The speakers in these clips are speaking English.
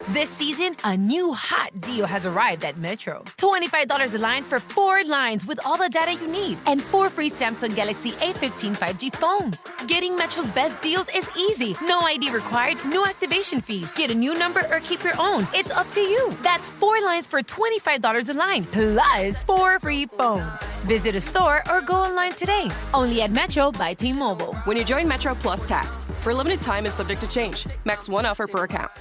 This season, a new hot deal has arrived at Metro. $25 a line for 4 lines with all the data you need and 4 free Samsung Galaxy A15 5G phones. Getting Metro's best deals is easy. No ID required, no activation fees. Get a new number or keep your own. It's up to you. That's 4 lines for $25 a line, plus 4 free phones. Visit a store or go online today. Only at Metro by T-Mobile. When you join Metro Plus Tax. For a limited time and subject to change. Max 1 offer per account.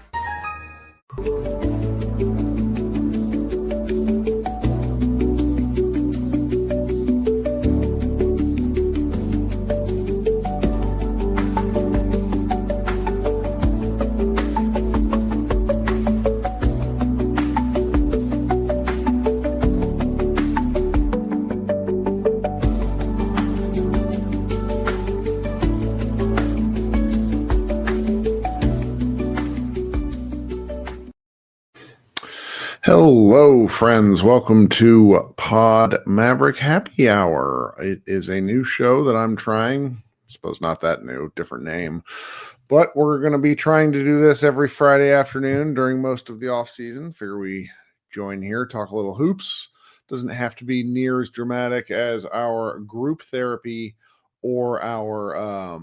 Hello, friends. Welcome to Pod Maverick Happy Hour. It is a new show that I'm trying. I suppose not that new, different name. But we're going to be trying to do this every Friday afternoon during most of the off season. Figure we join here, talk a little hoops. Doesn't have to be near as dramatic as our group therapy or our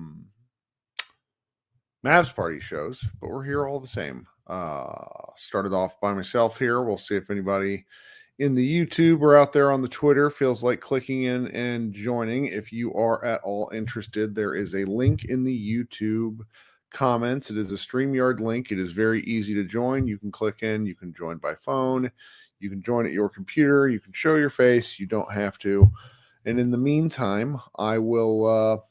Mavs party shows, but we're here all the same. Started off by myself here. We'll see if anybody in the YouTube or out there on the Twitter feels like clicking in and joining. If you are at all interested, there is a link in the YouTube comments. It is a StreamYard link. It is very easy to join. You can click in. You can join by phone. You can join at your computer. You can show your face. You don't have to. And in the meantime, I will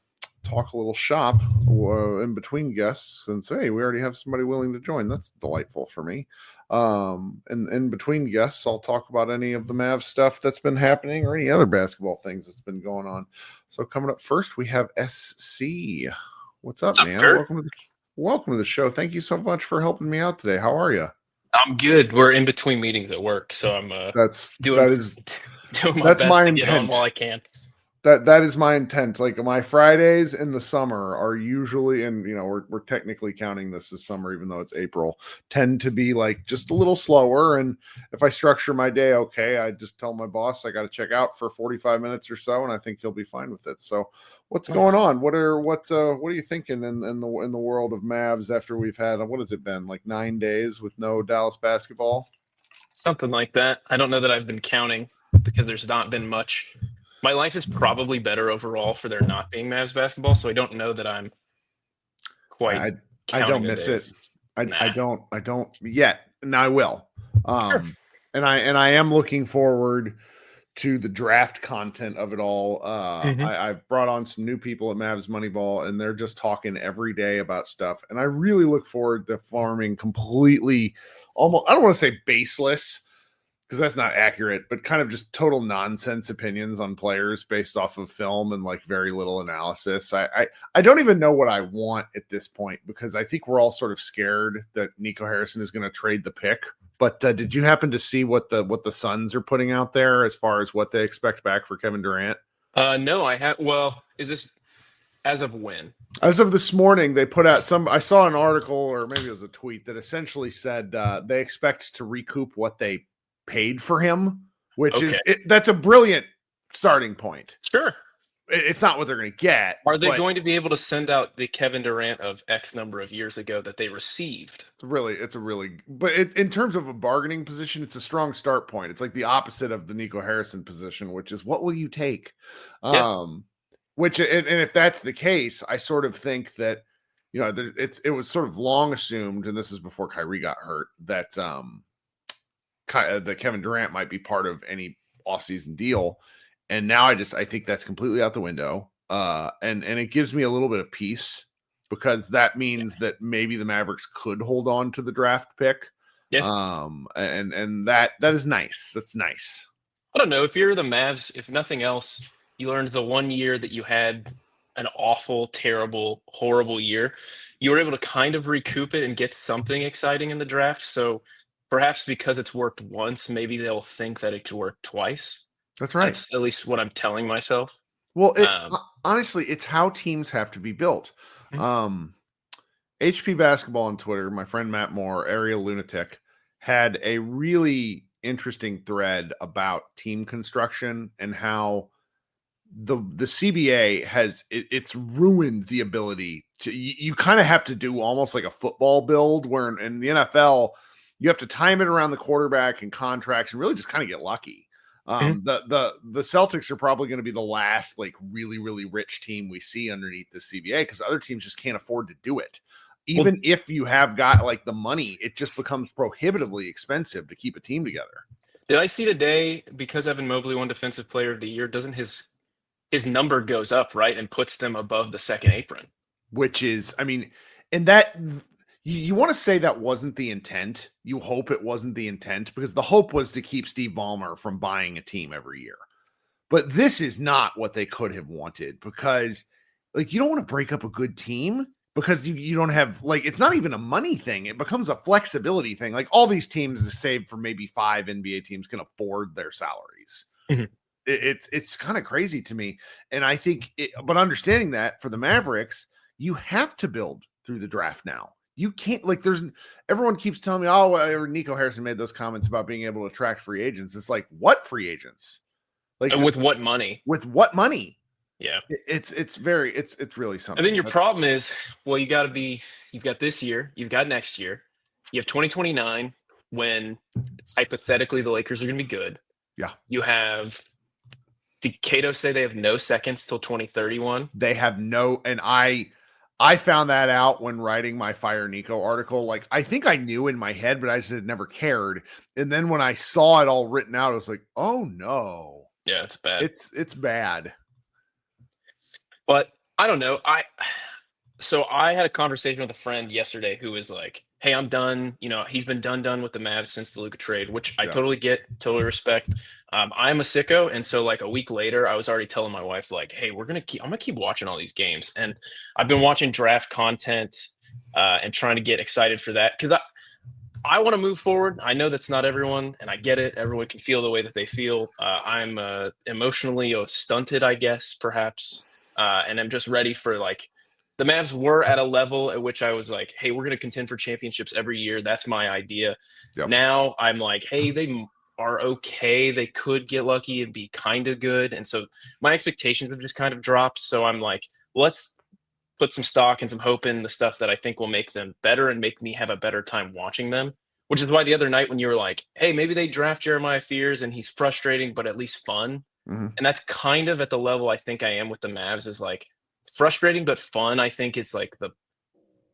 talk a little shop in between guests and say, hey, we already have somebody willing to join. That's delightful for me. And in between guests, I'll talk about any of the Mavs stuff that's been happening or any other basketball things that's been going on. So coming up first, we have SC. What's up, man? Welcome to the show. Thank you so much for helping me out today. How are you? I'm good. We're in between meetings at work, so I'm doing my best to get on while I can. That is my intent. Like my Fridays in the summer are usually, and we're technically counting this as summer, even though it's April, tend to be like just a little slower. And if I structure my day okay, I just tell my boss I got to check out for 45 minutes or so, and I think he'll be fine with it. So, what's going on? What are you thinking in the world of Mavs after we've had what has it been, like 9 days with no Dallas basketball? Something like that. I don't know that I've been counting because there's not been much. My life is probably better overall for there not being Mavs basketball, so I don't know that I'm quite. I don't miss it. I don't yet. Now I will. Sure. And I am looking forward to the draft content of it all. I've brought on some new people at Mavs Moneyball, and they're just talking every day about stuff. And I really look forward to farming completely, almost, I don't want to say baseless, because that's not accurate, but kind of just total nonsense opinions on players based off of film and like very little analysis. I don't even know what I want at this point, because I think we're all sort of scared that Nico Harrison is going to trade the pick. But did you happen to see what the Suns are putting out there as far as what they expect back for Kevin Durant? No, I have. Well, is this as of when? As of this morning, they put out I saw an article, or maybe it was a tweet, that essentially said they expect to recoup what they paid for him, which that's a brilliant starting point. Sure. It's not what they're going to get. Are they going to be able to send out the Kevin Durant of X number of years ago that they received? But in terms of a bargaining position, it's a strong start point. It's like the opposite of the Nico Harrison position, which is what will you take? Yeah. And if that's the case, I sort of think that, it was sort of long assumed, and this is before Kyrie got hurt, that that Kevin Durant might be part of any offseason deal. And now I think that's completely out the window. And it gives me a little bit of peace, because that means that maybe the Mavericks could hold on to the draft pick. Yeah. And that is nice. That's nice. I don't know. If you're the Mavs, if nothing else, you learned the 1 year that you had an awful, terrible, horrible year, you were able to kind of recoup it and get something exciting in the draft. So perhaps because it's worked once, maybe they'll think that it could work twice. That's right. That's at least what I'm telling myself. Well, honestly, it's how teams have to be built. HP Basketball on Twitter, my friend Matt Moore, Area Lunatic, had a really interesting thread about team construction and how the CBA it's ruined the ability to, you kind of have to do almost like a football build, where in the NFL you have to time it around the quarterback and contracts and really just kind of get lucky. The Celtics are probably going to be the last like really, really rich team we see underneath the CBA, because other teams just can't afford to do it. Even if you have got like the money, it just becomes prohibitively expensive to keep a team together. Did I see today, because Evan Mobley won Defensive Player of the Year, doesn't his number goes up, right, and puts them above the second apron? Which is, I mean, and that you want to say that wasn't the intent. You hope it wasn't the intent, because the hope was to keep Steve Ballmer from buying a team every year. But this is not what they could have wanted, because like, you don't want to break up a good team because you don't have, like, it's not even a money thing. It becomes a flexibility thing. Like, all these teams, save for maybe 5 NBA teams, can afford their salaries. Mm-hmm. It's kind of crazy to me. And I think, but understanding that for the Mavericks, you have to build through the draft now. You can't, like, everyone keeps telling me, oh, Nico Harrison made those comments about being able to attract free agents. It's like, what free agents? Like, with what money? With what money? Yeah. It's really something. And then your problem is, well, you've got this year, you've got next year, you have 2029, when hypothetically the Lakers are going to be good. Yeah. You have, did Cato say they have no seconds till 2031? They have no, and I found that out when writing my Fire Nico article. Like, I think I knew in my head, but I just had never cared. And then when I saw it all written out, I was like, oh no. Yeah, it's bad. It's bad. But I don't know. So I had a conversation with a friend yesterday who was like, hey, I'm done. You know, he's been done with the Mavs since the Luka trade, which I totally get, totally respect. I'm a sicko. And so like a week later, I was already telling my wife, like, hey, I'm going to keep watching all these games. And I've been watching draft content and trying to get excited for that, because I want to move forward. I know that's not everyone, and I get it. Everyone can feel the way that they feel. I'm emotionally stunted, I guess, perhaps. And I'm just ready for, like, the Mavs were at a level at which I was like, hey, we're going to contend for championships every year. That's my idea. Yep. Now I'm like, hey, they are okay. They could get lucky and be kind of good. And so my expectations have just kind of dropped. So I'm like, let's put some stock and some hope in the stuff that I think will make them better and make me have a better time watching them. Which is why the other night when you were like, hey, maybe they draft Jeremiah Fears and he's frustrating, but at least fun. Mm-hmm. And that's kind of at the level I think I am with the Mavs, is like frustrating but fun. I think is like the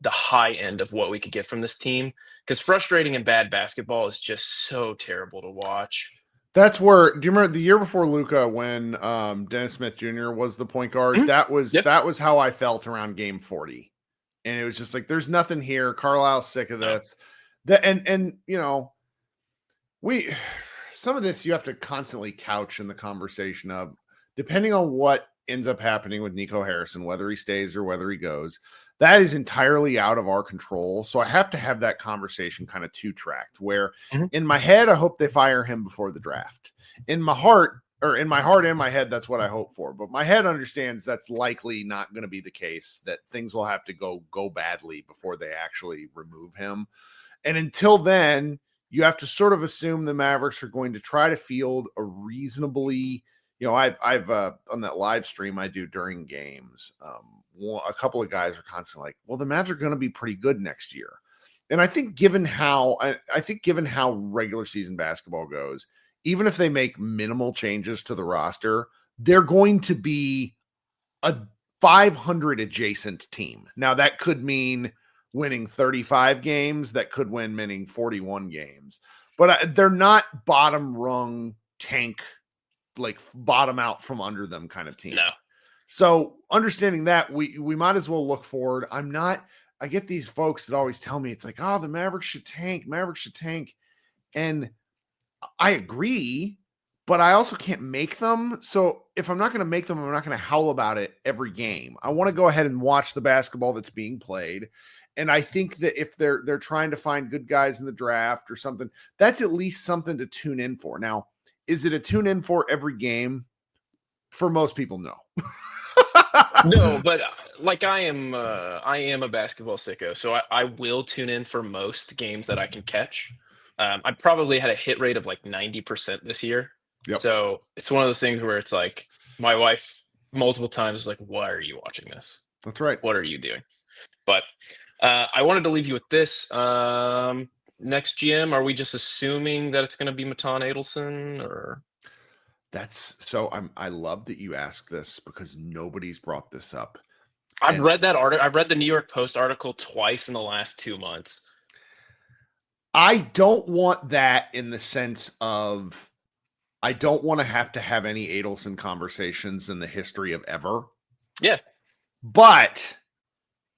high end of what we could get from this team, because frustrating and bad basketball is just so terrible to watch. That's where, do you remember the year before Luka, when Dennis Smith Jr. was the point guard? Mm-hmm. That was how I felt around game 40. And it was just like, there's nothing here. Carlisle's sick of this. And you know, some of this you have to constantly couch in the conversation of, depending on what ends up happening with Nico Harrison, whether he stays or whether he goes, that is entirely out of our control. So I have to have that conversation kind of two-tracked, where in my head, I hope they fire him before the draft. In my heart and my head, that's what I hope for. But my head understands that's likely not going to be the case, that things will have to go badly before they actually remove him. And until then, you have to sort of assume the Mavericks are going to try to field a reasonably, you know, I've on that live stream I do during games, a couple of guys are constantly like, well, the Mavs are going to be pretty good next year. And I think given how regular season basketball goes, even if they make minimal changes to the roster, they're going to be a 500 adjacent team. Now that could mean winning 35 games, that could winning 41 games, but they're not bottom rung tank, like bottom out from under them kind of team. No. So understanding that, we might as well look forward. I get these folks that always tell me, it's like, oh, the Mavericks should tank. And I agree, but I also can't make them. So if I'm not going to make them, I'm not going to howl about it every game. I want to go ahead and watch the basketball that's being played. And I think that if they're trying to find good guys in the draft or something, that's at least something to tune in for. Now, is it a tune in for every game? For most people, no. No, but like I am a basketball sicko, so I will tune in for most games that I can catch. I probably had a hit rate of like 90% this year. Yep. So it's one of those things where it's like my wife multiple times was like, "Why are you watching this? That's right. What are you doing?" But I wanted to leave you with this. Next GM, are we just assuming that it's going to be Matan Adelson or? I love that you asked this because nobody's brought this up. I've read that article. I've read the New York Post article twice in the last 2 months. I don't want that in the sense of I don't want to have any Adelson conversations in the history of ever. Yeah. But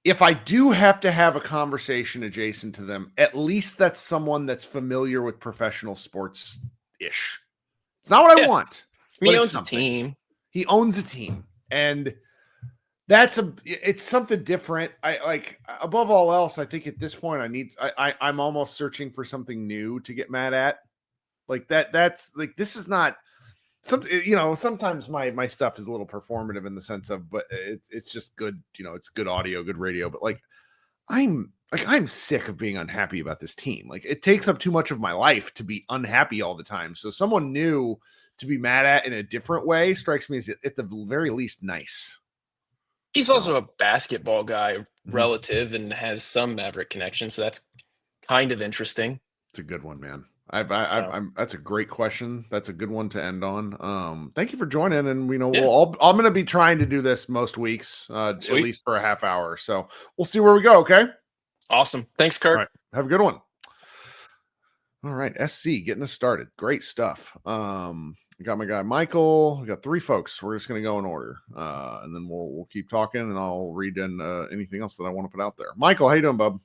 if I do have to have a conversation adjacent to them, at least that's someone that's familiar with professional sports-ish. It's not what I want. He owns a team. He owns a team. And it's something different. I like above all else, I think at this point I'm almost searching for something new to get mad at. Like that's like this is not sometimes my stuff is a little performative in the sense of, but it's just good, it's good audio, good radio. But I'm sick of being unhappy about this team. Like it takes up too much of my life to be unhappy all the time. So someone new to be mad at in a different way strikes me as at the very least nice. He's also a basketball guy relative and has some Maverick connection. So that's kind of interesting. It's a good one, man. That's a great question. That's a good one to end on. Thank you for joining. And I'm going to be trying to do this most weeks, at least for a half hour. So we'll see where we go. Okay. Awesome. Thanks, Kirk. All right. Have a good one. All right. SC getting us started. Great stuff. We got my guy, Michael. We got 3 folks. We're just going to go in order. And then we'll keep talking and I'll read in anything else that I want to put out there. Michael, how you doing, bub?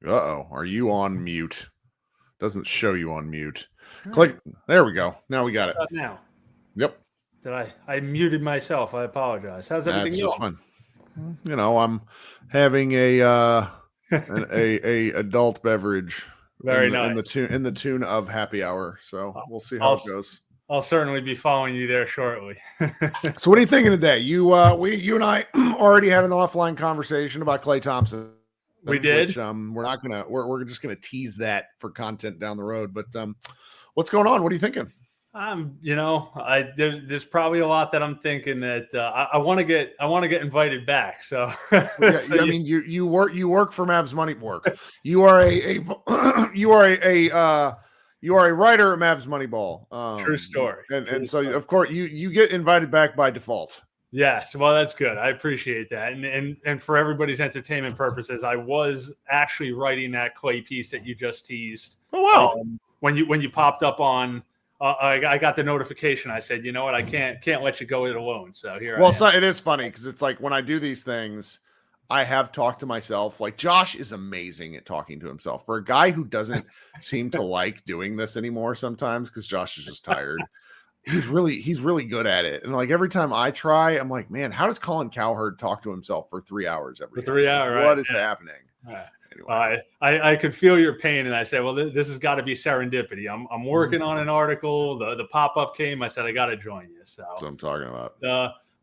Uh-oh. Are you on mute? Doesn't show you on mute. Click. There we go. Now we got it. Now. Yep. I muted myself. I apologize. How's everything going? Just fun. I'm having a adult beverage. Very nice. In the tune of happy hour. So we'll see how it goes. I'll certainly be following you there shortly. So what are you thinking today? You and I already had an offline conversation about Klay Thompson. We did. Which, we're just gonna tease that for content down the road. But what's going on? What are you thinking? There's probably a lot that I'm thinking that I want to get invited back. So, you work for Mavs Money Work. You are a writer at Mavs Moneyball. True story. So of course you get invited back by default. Yes, well, that's good. I appreciate that. And for everybody's entertainment purposes, I was actually writing that Klay piece that you just teased. Oh wow! When you popped up on. I got the notification. I said, you know what? I can't let you go it alone. So here. Well, it is funny because it's like when I do these things, I have talked to myself. Like Josh is amazing at talking to himself. For a guy who doesn't seem to like doing this anymore, sometimes because Josh is just tired. He's really good at it. And like every time I try, I'm like, man, how does Colin Cowherd talk to himself for 3 hours every day? 3 hours. What is happening? Anyway. I could feel your pain, and I said, well, this has got to be serendipity. I'm working on an article. The pop-up came. I said, I got to join you. So that's what I'm talking about.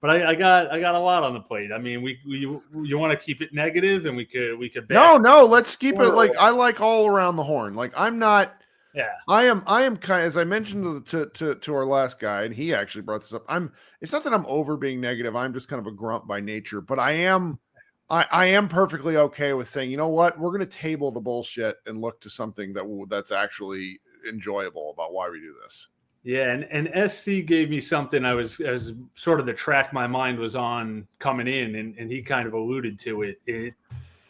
But I got a lot on the plate. I mean, you want to keep it negative, and we could no, let's keep it like I like all around the horn. Like I'm not. Yeah, I am kind of, as I mentioned to our last guy, and he actually brought this up. It's not that I'm over being negative. I'm just kind of a grunt by nature, but I am perfectly okay with saying, you know what, we're going to table the bullshit and look to something that's actually enjoyable about why we do this. Yeah, and SC gave me something I was sort of the track my mind was on coming in, and he kind of alluded to it.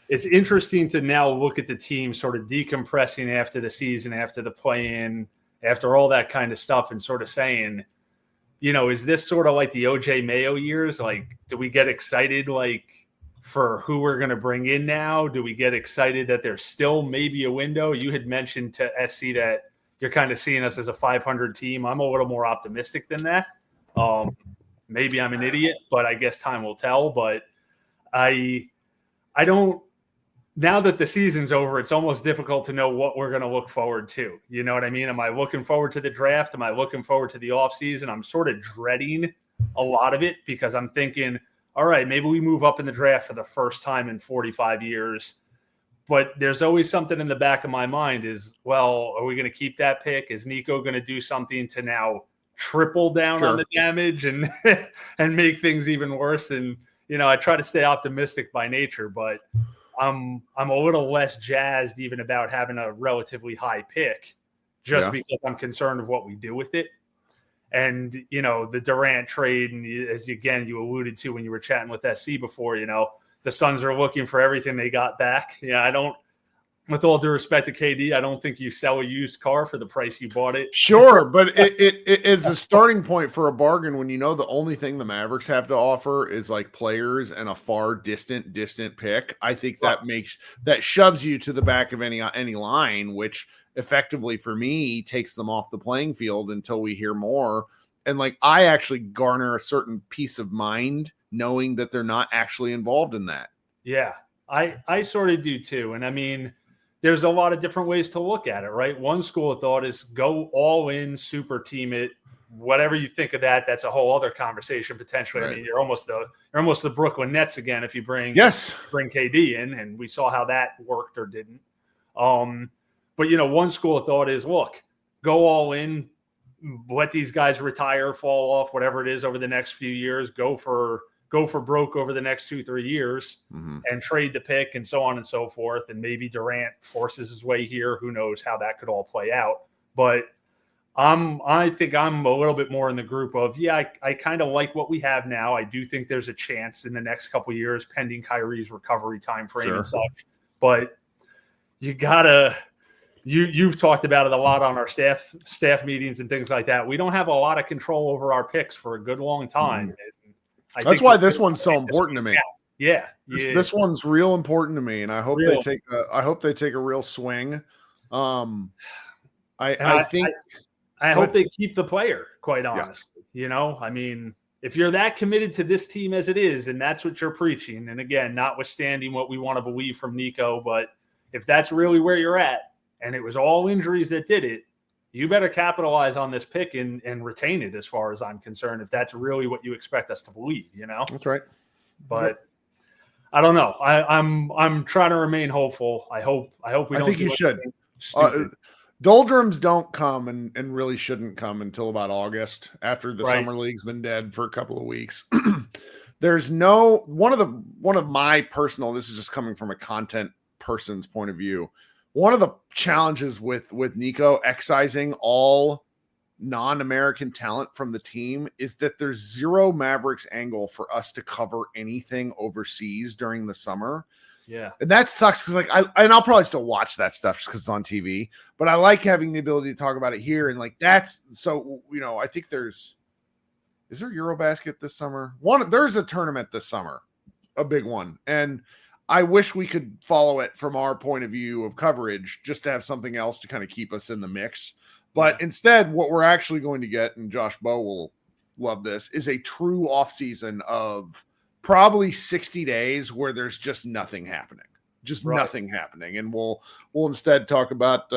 It's interesting to now look at the team sort of decompressing after the season, after the play-in, after all that kind of stuff, and sort of saying, is this sort of like the OJ Mayo years? Like, do we get excited for who we're going to bring in now? Do we get excited that there's still maybe a window? You had mentioned to SC that you're kind of seeing us as a 500 team. I'm a little more optimistic than that. Maybe I'm an idiot, but I guess time will tell. But I don't. Now that the season's over, it's almost difficult to know what we're going to look forward to. You know what I mean? Am I looking forward to the draft? Am I looking forward to the offseason? I'm sort of dreading a lot of it because I'm thinking, all right, maybe we move up in the draft for the first time in 45 years. But there's always something in the back of my mind is, well, are we going to keep that pick? Is Nico going to do something to now triple down on the damage and and make things even worse? And, I try to stay optimistic by nature, but I'm a little less jazzed even about having a relatively high pick just because I'm concerned of what we do with it. And, the Durant trade, and as you alluded to when you were chatting with SC before, the Suns are looking for everything they got back. I don't, with all due respect to KD, I don't think you sell a used car for the price you bought it. Sure, but it is a starting point for a bargain when the only thing the Mavericks have to offer is like players and a far distant pick. I think that shoves you to the back of any line, which effectively for me takes them off the playing field until we hear more. And I actually garner a certain peace of mind knowing that they're not actually involved in that. Yeah, I sort of do too. And I mean, there's a lot of different ways to look at it, right? One school of thought is go all in, super team it, whatever you think of that. That's a whole other conversation potentially. Right. I mean, you're almost the Brooklyn Nets again if you bring KD in, and we saw how that worked or didn't. But one school of thought is, look, go all in, let these guys retire, fall off, whatever it is over the next few years, go for broke over the next 2-3 years and trade the pick and so on and so forth. And maybe Durant forces his way here. Who knows how that could all play out. But I think I'm a little bit more in the group of, I kind of like what we have now. I do think there's a chance in the next couple of years pending Kyrie's recovery time frame and such. But you gotta – You've talked about it a lot on our staff meetings and things like that. We don't have a lot of control over our picks for a good long time. That's why this one's so important to me. Yeah, this one's real important to me, and I hope they take a real swing. I hope they keep the player. Quite honestly, I mean, if you're that committed to this team as it is, and that's what you're preaching, and again, notwithstanding what we want to believe from Nico, but if that's really where you're at. And it was all injuries that did it, you better capitalize on this pick and retain it as far as I'm concerned, if that's really what you expect us to believe, That's right. But I don't know. I'm trying to remain hopeful. I hope we don't. I think you should. Doldrums don't come and really shouldn't come until about August after the summer league's been dead for a couple of weeks. There's one of my personal, this is just coming from a content person's point of view. One of the challenges with Nico excising all non-American talent from the team is that there's zero Mavericks angle for us to cover anything overseas during the summer. Yeah. And that sucks because I'll probably still watch that stuff just because it's on TV, but I like having the ability to talk about it here. And that's so, I think is there Eurobasket this summer? There's a tournament this summer, a big one. And I wish we could follow it from our point of view of coverage just to have something else to kind of keep us in the mix. But instead, what we're actually going to get, and Josh Bowe will love this, is a true offseason of probably 60 days where there's just nothing happening. Nothing happening. And we'll instead talk about,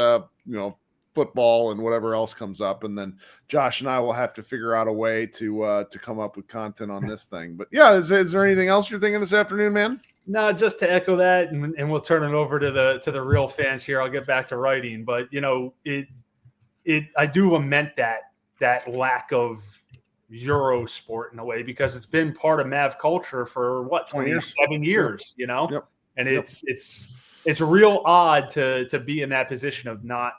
football and whatever else comes up. And then Josh and I will have to figure out a way to come up with content on this thing. But yeah, is there anything else you're thinking this afternoon, man? No, just to echo that, and we'll turn it over to the real fans here. I'll get back to writing, but I do lament that lack of Euro sport in a way because it's been part of Mav culture for 27 years, Yep. And it's real odd to be in that position of not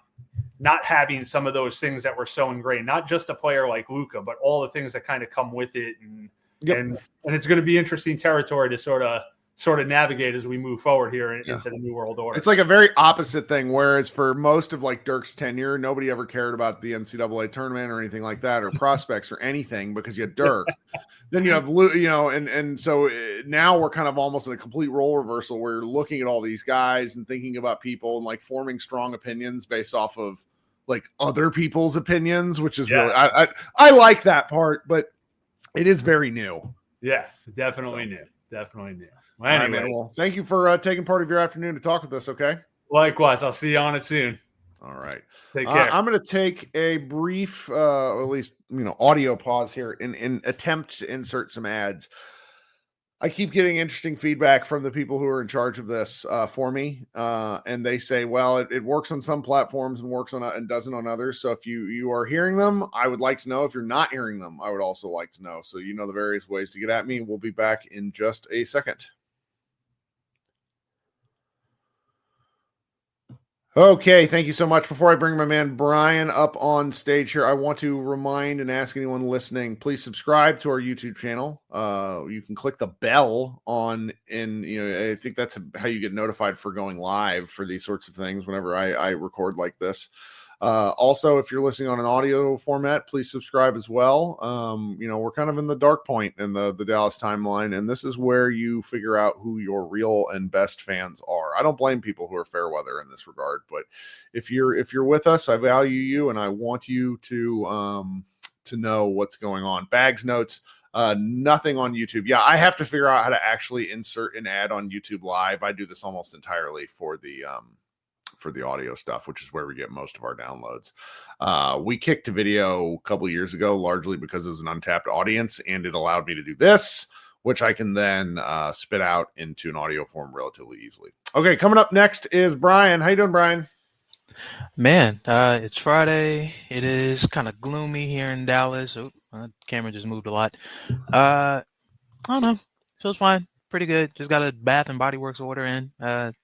having some of those things that were so ingrained. Not just a player like Luka, but all the things that kind of come with it, and it's going to be interesting territory to sort of navigate as we move forward here into the new world order. It's like a very opposite thing, whereas for most of Dirk's tenure, nobody ever cared about the NCAA tournament or anything like that, or prospects or anything, because you had Dirk. Then you have and so now we're kind of almost in a complete role reversal where you're looking at all these guys and thinking about people and forming strong opinions based off of other people's opinions, which is really I like that part, but it is very new. Yeah, definitely new. Well, anyways, thank you for taking part of your afternoon to talk with us. Okay. Likewise. I'll see you on it soon. All right. Take care. I'm going to take a brief, at least, audio pause here in attempt to insert some ads. I keep getting interesting feedback from the people who are in charge of this for me. And they say, well, it works on some platforms and works on and doesn't on others. So if you are hearing them, I would like to know. If you're not hearing them, I would also like to know. So the various ways to get at me. We'll be back in just a second. Okay, thank you so much. Before I bring my man Brian up on stage here, I want to remind and ask anyone listening, please subscribe to our YouTube channel. You can click the bell on, and I think that's how you get notified for going live for these sorts of things whenever I record like this. Also, if you're listening on an audio format, please subscribe as well. We're kind of in the dark point in the Dallas timeline, and this is where you figure out who your real and best fans are. I don't blame people who are fair weather in this regard, but if you're with us, I value you, and I want you to know what's going on. Bags notes. Nothing on YouTube. Yeah, I have to figure out how to actually insert an ad on YouTube Live. I do this almost entirely for the audio stuff, which is where we get most of our downloads. We kicked a video a couple of years ago, largely because it was an untapped audience, and it allowed me to do this, which I can then spit out into an audio form relatively easily. Okay, coming up next is Brian. How you doing, Brian? Man, it's Friday. It is kind of gloomy here in Dallas. Oh, my camera just moved a lot. I don't know. Feels fine. Pretty good. Just got a Bath and Body Works order in. That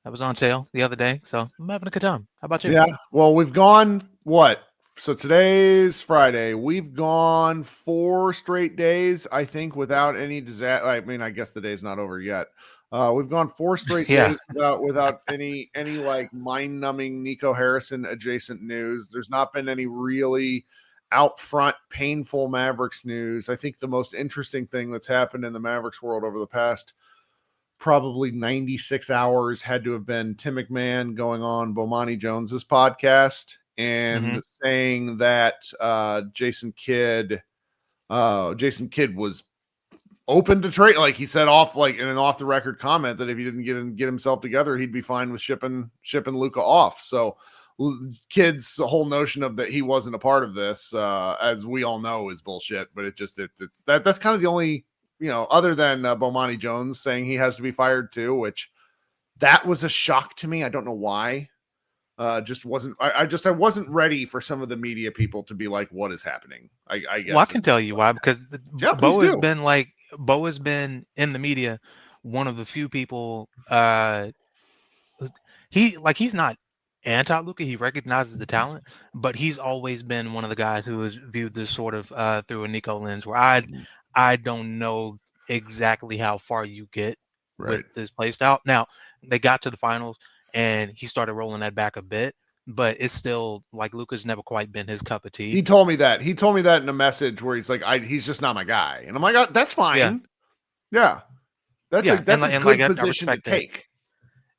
was on sale the other day, so I'm having a good time. How about you? Yeah, well, we've gone, what? So today's Friday. We've gone 4 straight days, I think, without any disaster. I mean, I guess the day's not over yet. We've gone 4 straight days without any like mind-numbing Nico Harrison adjacent news. There's not been any really out front painful Mavericks news. I think the most interesting thing that's happened in the Mavericks world over the past probably 96 hours had to have been Tim McMahon going on Bomani Jones's podcast and saying that Jason Kidd was open to trade. Like he said in an off the record comment that if he didn't get himself together, he'd be fine with shipping Luka off. So Kidd's whole notion of that he wasn't a part of this, as we all know, is bullshit. But that's kind of the only, other than Bomani Jones saying he has to be fired too, which that was a shock to me. I don't know why. I wasn't ready for some of the media people to be like, what is happening? I guess. Well, I can tell you why, because Bo has been in the media, one of the few people, he's not anti-Luka. He recognizes the talent, but he's always been one of the guys who has viewed this sort of through a Nico lens, where I don't know exactly how far you get with this play style. Now, they got to the finals, and he started rolling that back a bit, but it's still like Luka's never quite been his cup of tea. He told me that in a message where he's like, he's just not my guy. And I'm like, that's fine. Yeah. That's a good position to take.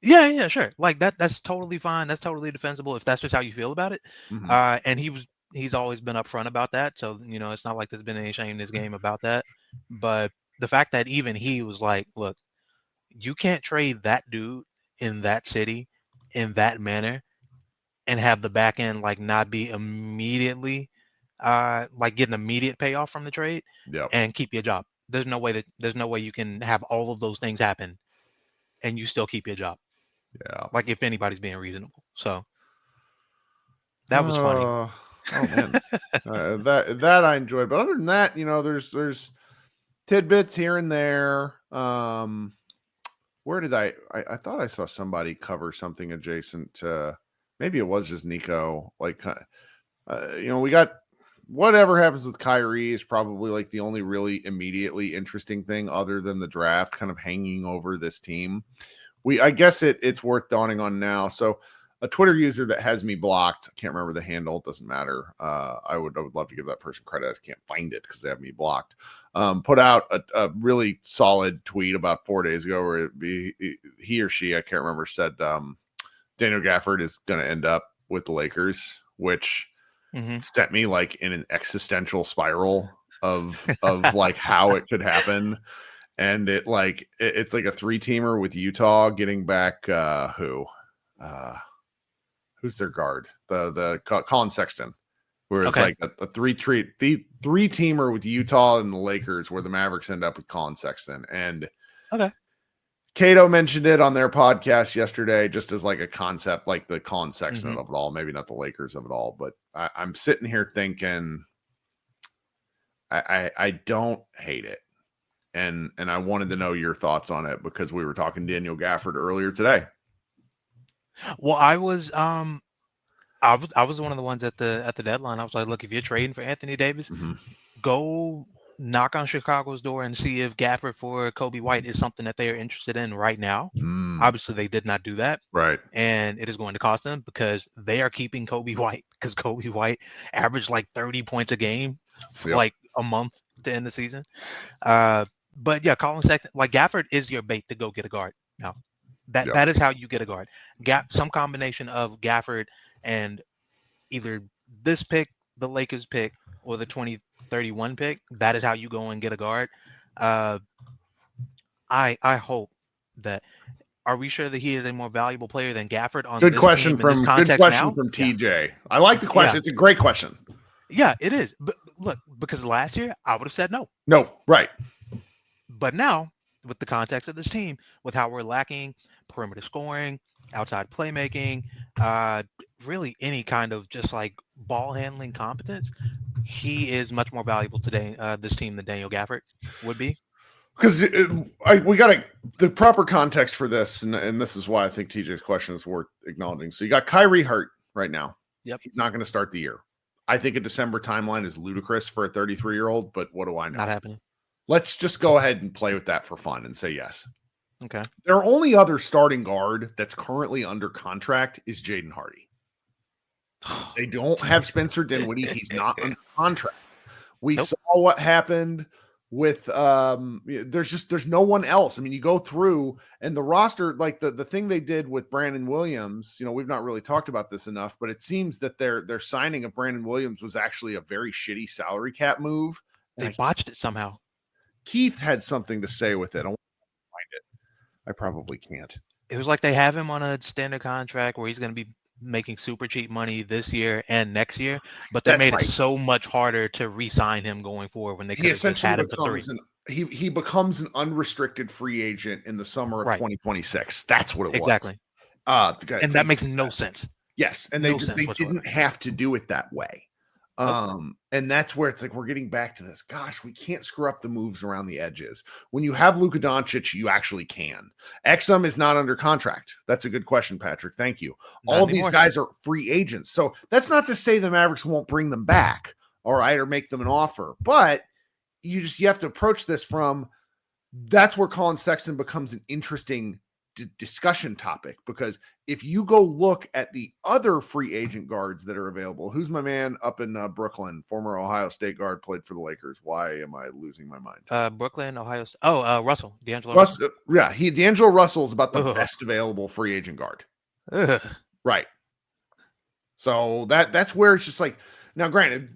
Yeah, sure. Like that's totally fine. That's totally defensible if that's just how you feel about it. And he's always been upfront about that. So, it's not like there's been any shame in this game about that. But the fact that even he was like, look, you can't trade that dude in that city in that manner and have the back end like not be immediately like get an immediate payoff from the trade and keep your job. There's no way you can have all of those things happen and you still keep your job. Yeah. Like if anybody's being reasonable. So that was funny. Oh man. that I enjoyed. But other than that, there's tidbits here and there. Where did I thought I saw somebody cover something adjacent to, maybe it was just Nico. Like, we got whatever happens with Kyrie is probably like the only really immediately interesting thing other than the draft kind of hanging over this team. I guess it's worth dawning on now. So a Twitter user that has me blocked, I can't remember the handle, it doesn't matter. I would love to give that person credit. I can't find it because they have me blocked. Put out a really solid tweet about 4 days ago where he or she, I can't remember, said Daniel Gafford is going to end up with the Lakers, which sent me like in an existential spiral of like how it could happen. And it's like a 3-teamer with Utah getting back who who's their guard? The Colin Sexton, where it's Okay. like a three-teamer with Utah and the Lakers, where the Mavericks end up with Colin Sexton. And Okay. Cato mentioned it on their podcast yesterday, just as like a concept, like the Colin Sexton of it all, maybe not the Lakers of it all, but I'm sitting here thinking I don't hate it. And I wanted to know your thoughts on it because we were talking Daniel Gafford earlier today. Well, I was one of the ones at the deadline. I was like, look, if you're trading for Anthony Davis, go knock on Chicago's door and see if Gafford for Kobe White is something that they are interested in right now. Obviously, they did not do that. Right. And it is going to cost them because they are keeping Kobe White because Kobe White averaged like 30 points a game for like a month to end the season. But yeah, Colin Sexton, like Gafford is your bait to go get a guard now. That is how you get a guard. Some combination of Gafford and either this pick, the Lakers pick, or the 2031 pick. That is how you go and get a guard. I hope that. Are we sure that he is a more valuable player than Gafford on good this question team in this from context good question now? from TJ. I like the question. Yeah. It's a great question. Yeah, it is. But look, because last year I would have said no. No, right. But now, with the context of this team, with how we're lacking perimeter scoring, outside playmaking, really any kind of just like ball handling competence, he is much more valuable today, this team, than Daniel Gafford would be. Because we got the proper context for this, and this is why I think TJ's question is worth acknowledging. So you got Kyrie hurt right now. Yep. He's not going to start the year. I think a December timeline is ludicrous for a 33-year-old, but what do I know? Not happening. Let's just go ahead and play with that for fun and say yes. Okay. Their only other starting guard that's currently under contract is Jaden Hardy. They don't have Spencer Dinwiddie. He's not under contract. We saw what happened with there's no one else. I mean, you go through and the roster, like the thing they did with Brandon Williams, we've not really talked about this enough, but it seems that their signing of Brandon Williams was actually a very shitty salary cap move. They botched it somehow. Keith had something to say with it. I want to find it. I probably can't. It was like they have him on a standard contract where he's going to be making super cheap money this year and next year, but they made it so much harder to re-sign him going forward when they could have just had him for 3. He becomes an unrestricted free agent in the summer of 2026. That's what it was. Exactly. And that makes no sense. Yes, and they didn't have to do it that way. And that's where it's like we're getting back to this. Gosh, we can't screw up the moves around the edges. When you have Luka Doncic, you actually can. Exum is not under contract. That's a good question, Patrick. Thank you. All of these guys are free agents. So that's not to say the Mavericks won't bring them back, all right, or make them an offer. But you have to approach this from that's where Colin Sexton becomes an interesting discussion topic, because if you go look at the other free agent guards that are available, who's my man up in Brooklyn, former Ohio State guard, played for the Lakers. Why am I losing my mind? Brooklyn, Ohio State. Russell, D'Angelo Russell. Yeah, D'Angelo Russell is about the best available free agent guard. Right. So that's where it's just like, now granted,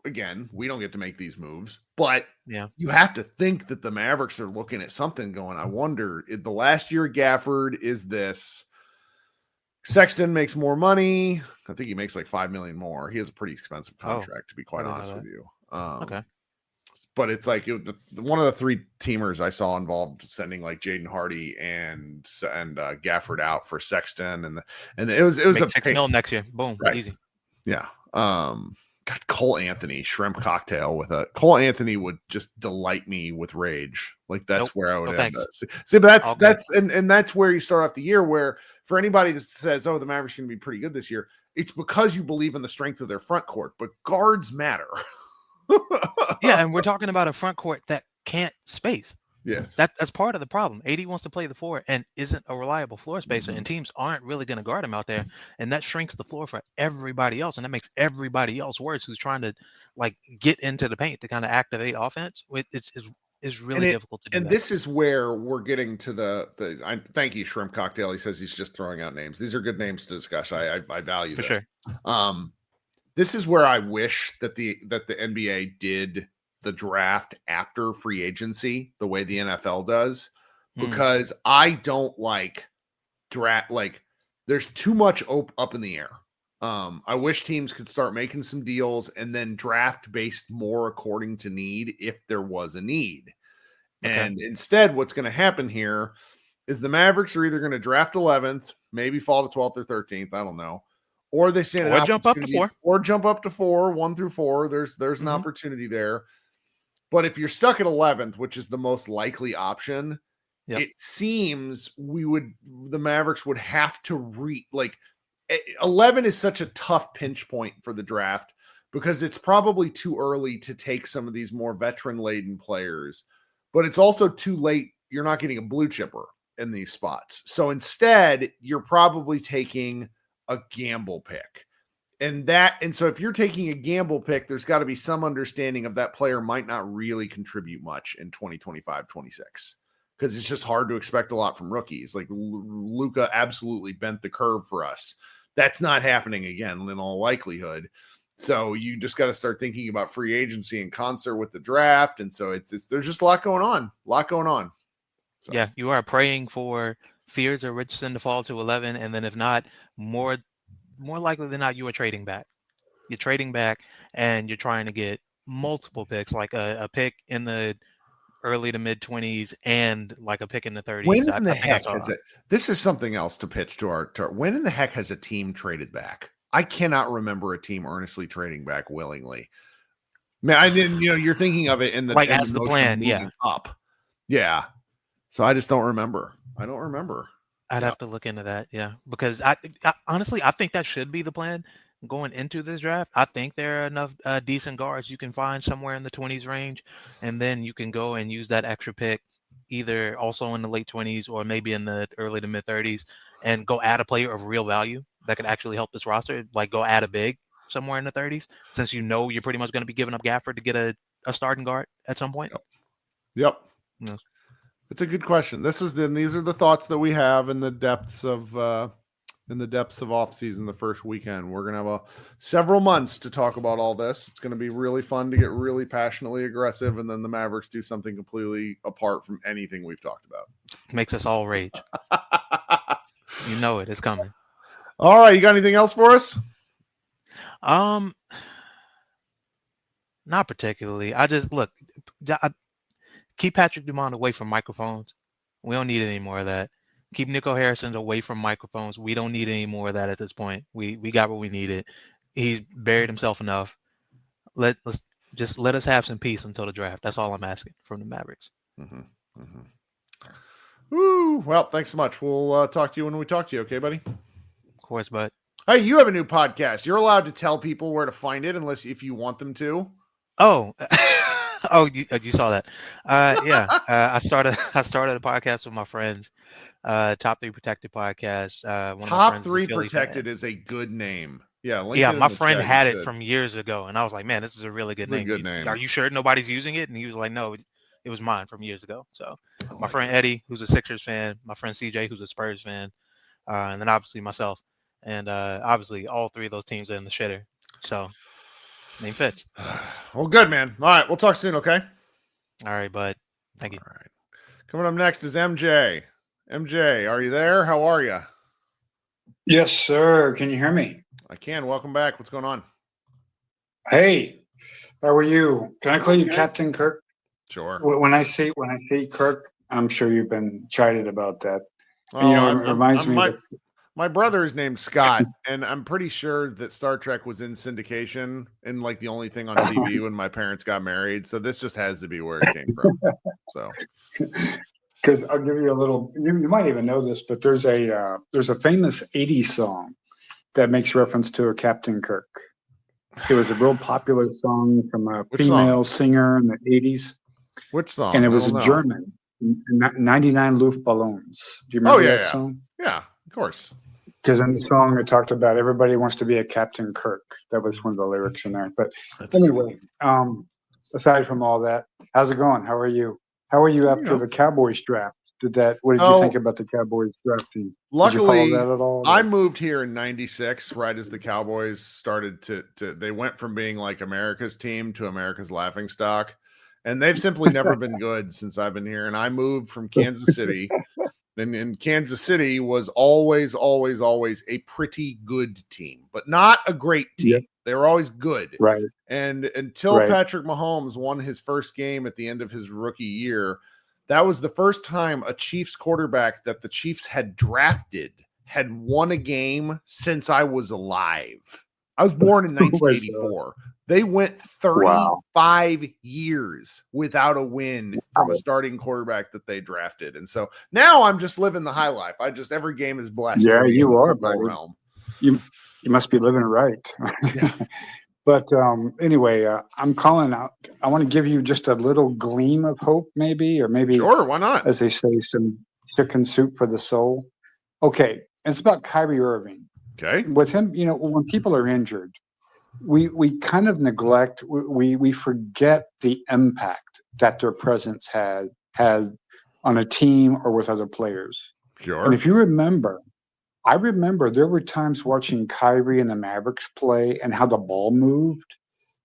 again, we don't get to make these moves, but you have to think that the Mavericks are looking at something going, I wonder, the last year Gafford is this. Sexton makes more money. I think he makes like $5 million more. He has a pretty expensive contract, to be quite honest with you. Okay. But it's like one of the 3 teamers I saw involved sending like Jaden Hardy and Gafford out for Sexton, and it was make $6 million next year. Boom, easy. Yeah. God, Cole Anthony, shrimp cocktail with a Cole Anthony would just delight me with rage. Like that's where I would end up. See, but that's where you start off the year, where for anybody that says, oh, the Mavericks are going to be pretty good this year, it's because you believe in the strength of their front court, but guards matter. Yeah, and we're talking about a front court that can't space. Yes. That's part of the problem. AD wants to play the 4 and isn't a reliable floor spacer, and teams aren't really going to guard him out there, and that shrinks the floor for everybody else, and that makes everybody else worse who's trying to like get into the paint to kind of activate offense. It's really difficult to do. And this is where we're getting to thank you, Shrimp Cocktail. He says he's just throwing out names. These are good names to discuss. I value this. For sure. This is where I wish that the NBA did the draft after free agency the way the NFL does, because I don't like draft. Like there's too much up in the air. I wish teams could start making some deals and then draft based more according to need if there was a need. Okay. And instead, what's going to happen here is the Mavericks are either going to draft 11th, maybe fall to 12th or 13th. I don't know. Or they stand Or jump up to 4. Or jump up to 4, 1 through 4. There's an opportunity there. But if you're stuck at 11th, which is the most likely option, it seems the Mavericks would have to 11 is such a tough pinch point for the draft because it's probably too early to take some of these more veteran-laden players, but it's also too late. You're not getting a blue chipper in these spots. So instead, you're probably taking a gamble pick. And so if you're taking a gamble pick, there's got to be some understanding of that player might not really contribute much in 2025, 26, because it's just hard to expect a lot from rookies. Like Luka absolutely bent the curve for us. That's not happening again in all likelihood. So you just got to start thinking about free agency in concert with the draft. And so there's just a lot going on. So. Yeah, you are praying for Fears or Richardson to fall to 11, and then if not, more likely than not, you are trading back. You're trading back, and you're trying to get multiple picks, like a pick in the early to mid 20s and like a pick in the 30s. When in the heck has it? This is something else to pitch to our. When in the heck has a team traded back? I cannot remember a team earnestly trading back willingly. Man, I didn't. You're thinking of it in the like as the plan, up, yeah. So I just don't remember. I don't remember. I'd have to look into that, because I honestly I think that should be the plan going into this draft. I think there are enough decent guards you can find somewhere in the 20s range, and then you can go and use that extra pick either also in the late 20s or maybe in the early to mid 30s and go add a player of real value that could actually help this roster. Like go add a big somewhere in the 30s, since you're pretty much going to be giving up Gafford to get a starting guard at some point. Yep. Yeah. It's a good question. These are the thoughts that we have in the depths of off season. The first weekend, we're gonna have several months to talk about all this. It's gonna be really fun to get really passionately aggressive, and then the Mavericks do something completely apart from anything we've talked about. Makes us all rage. You know it. It's coming. All right, you got anything else for us? Not particularly. I just keep Patrick Dumont away from microphones. We don't need any more of that. Keep Nico Harrison away from microphones. We don't need any more of that at this point. We got what we needed. He's buried himself enough. Let us have some peace until the draft. That's all I'm asking from the Mavericks. Mm-hmm. Mm-hmm. Woo! Well, thanks so much. We'll talk to you when we talk to you. Okay, buddy? Of course, bud. Hey, you have a new podcast. You're allowed to tell people where to find it, if you want them to. Oh. Oh, you saw that? I started a podcast with my friends. Top 3 Protected podcast. Top 3 Protected is a good name. Yeah, my friend had it from years ago, and I was like, "Man, this is a really good name. Good name. Are you sure nobody's using it?" And he was like, "No, it was mine from years ago." So, my friend Eddie, who's a Sixers fan, my friend CJ, who's a Spurs fan, and then obviously myself, and obviously all 3 of those teams are in the shitter. So. Name fits. Well, good, man. All right. We'll talk soon, okay? All right, bud. Thank you. All right. Coming up next is MJ. MJ, are you there? How are you? Yes, sir. Can you hear me? I can. Welcome back. What's going on? Hey, how are you? Can I call you Captain Kirk? Sure. When I say Kirk, I'm sure you've been chided about that. Well, it reminds me of my brother is named Scott, and I'm pretty sure that Star Trek was in syndication and like the only thing on TV when my parents got married. So this just has to be where it came from. So, because I'll give you a little. You might even know this, but there's a famous '80s song that makes reference to a Captain Kirk. It was a real popular song from a female singer in the '80s. Which song? And it was a German. 99 Luftballons. Do you remember that song? Yeah, of course. Because in the song it talked about everybody wants to be a Captain Kirk. That was one of the lyrics in there. But anyway, aside from all that, how's it going? How are you? How are you after the Cowboys draft? What did you think about the Cowboys drafting? Luckily, did you follow that at all? I moved here in '96, right as the Cowboys started to they went from being like America's team to America's laughingstock. And they've simply never been good since I've been here. And I moved from Kansas City And Kansas City was always a pretty good team, but not a great team. Yep. They were always good. Right. And until Right. Patrick Mahomes won his first game at the end of his rookie year, that was the first time a Chiefs quarterback that the Chiefs had drafted had won a game since I was alive. I was born in 1984. They went 35 years without a win from a starting quarterback that they drafted. And so now I'm just living the high life. Every game is blessed. Yeah, for me in you the are, football buddy. realm. You must be living it right. Yeah. But anyway, I'm calling out. I want to give you just a little gleam of hope, maybe, or maybe, Sure, why not? as they say, some chicken soup for the soul. Okay, it's about Kyrie Irving. Okay. With him, when people are injured, we kind of neglect, we forget the impact that their presence has on a team or with other players. Sure. And if you remember, I remember there were times watching Kyrie and the Mavericks play and how the ball moved,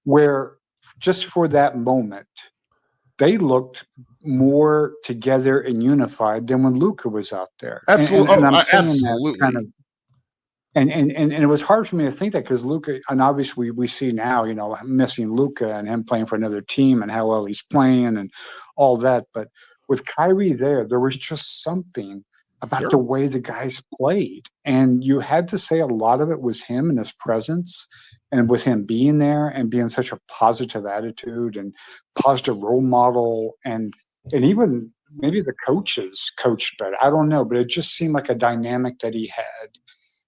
where just for that moment, they looked more together and unified than when Luka was out there. Absolutely. And I'm saying absolutely. that kind of. And it was hard for me to think that, because Luka, and obviously we see now, missing Luka and him playing for another team and how well he's playing and all that. But with Kyrie there was just something about the way the guys played. And you had to say a lot of it was him and his presence, and with him being there and being such a positive attitude and positive role model, and even maybe the coaches coached better. I don't know, but it just seemed like a dynamic that he had.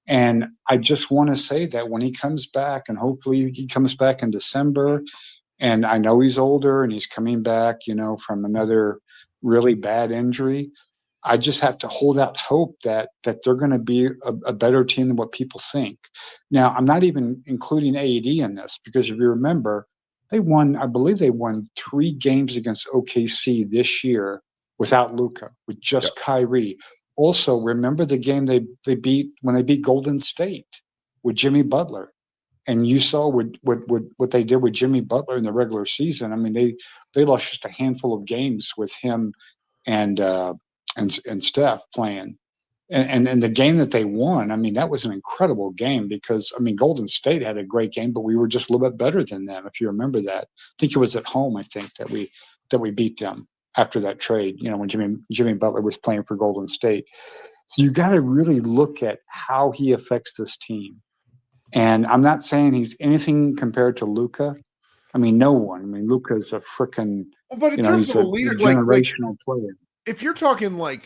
And I just want to say that when he comes back, and hopefully he comes back in December, and I know he's older and he's coming back, from another really bad injury, I just have to hold out hope that they're going to be a better team than what people think. Now, I'm not even including AD in this, because if you remember, I believe they won 3 games against OKC this year without Luka, with just Kyrie. Also, remember the game they beat when they beat Golden State with Jimmy Butler, and you saw what they did with Jimmy Butler in the regular season. I mean, they lost just a handful of games with him and Steph playing, and the game that they won. I mean, that was an incredible game, because Golden State had a great game, but we were just a little bit better than them. If you remember that, I think it was at home. I think that we beat them after that trade, when Jimmy Butler was playing for Golden State. So you got to really look at how he affects this team. And I'm not saying he's anything compared to Luka. No one. Luka's a freaking, but in terms he's of a leader, generational player. If you're talking I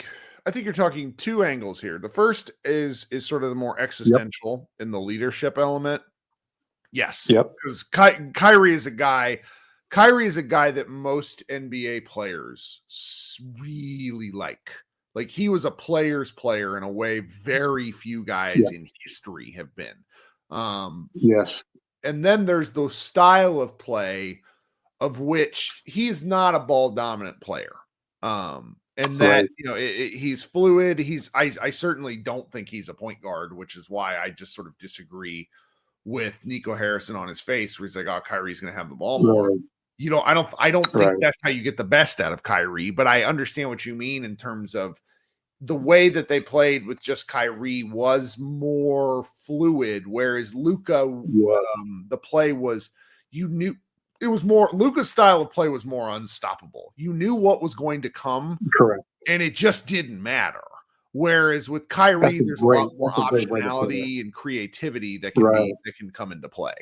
think you're talking 2 angles here. The first is sort of the more existential in the leadership element. Yes. Yep. Because Kyrie is a guy that most NBA players really like. Like, he was a player's player in a way very few guys in history have been. Yes. And then there's the style of play of which he's not a ball dominant player. And that, he's fluid. I certainly don't think he's a point guard, which is why I just sort of disagree with Nico Harrison on his face, where he's like, "Oh, Kyrie's going to have the ball more." Right. I don't think that's how you get the best out of Kyrie, but I understand what you mean in terms of the way that they played with just Kyrie was more fluid, whereas Luka, the play was, it was more, Luka's style of play was more unstoppable. You knew what was going to come. Correct. And it just didn't matter. Whereas with Kyrie, there's a lot more optionality and creativity that can come into play.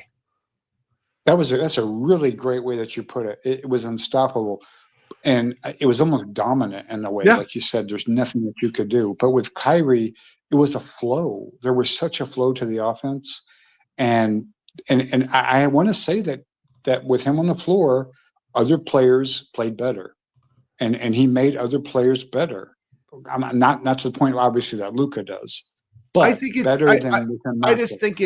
That's a really great way that you put it. It was unstoppable, and it was almost dominant in a way. Like you said, there's nothing that you could do. But with Kyrie, it was a flow. There was such a flow to the offense, and I want to say that with him on the floor, other players played better, and he made other players better. I'm not to the point, obviously, that Luka does, but I think it's better than I just think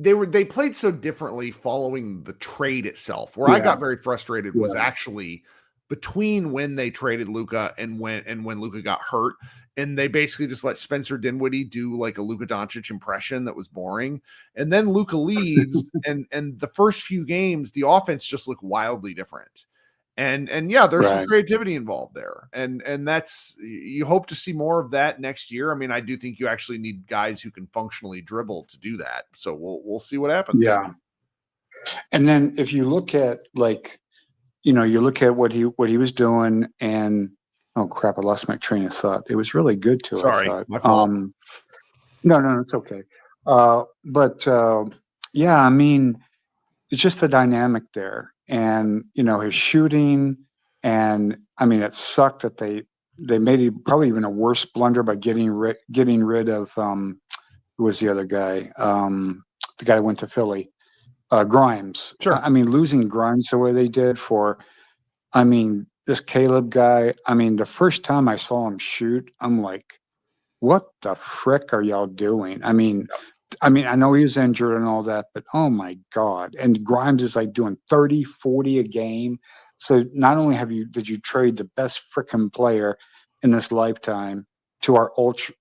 they played so differently following the trade itself. Where I got very frustrated was actually between when they traded Luka and when Luka got hurt, and they basically just let Spencer Dinwiddie do like a Luka Doncic impression that was boring. And then Luka leaves, and the first few games, the offense just looked wildly different. And yeah, there's some Right. creativity involved there. And that's, you hope to see more of that next year. I mean, I do think you actually need guys who can functionally dribble to do that. So we'll see what happens. Yeah. And then if you look at you look at what he was doing, and oh crap, I lost my train of thought. It was really good too. Sorry, I thought. my fault. No, it's okay. But yeah, I mean, it's just the dynamic there, and his shooting, and I mean, it sucked that they made probably even a worse blunder by getting rid of who was the other guy, the guy that went to Philly, Grimes. Sure. I mean, losing Grimes the way they did I mean, this Caleb guy. I mean, the first time I saw him shoot, I'm like, what the frick are y'all doing? I mean, I know he was injured and all that, but oh my God. And Grimes is like doing 30, 40 a game. So not only did you trade the best frickin' player in this lifetime to our arch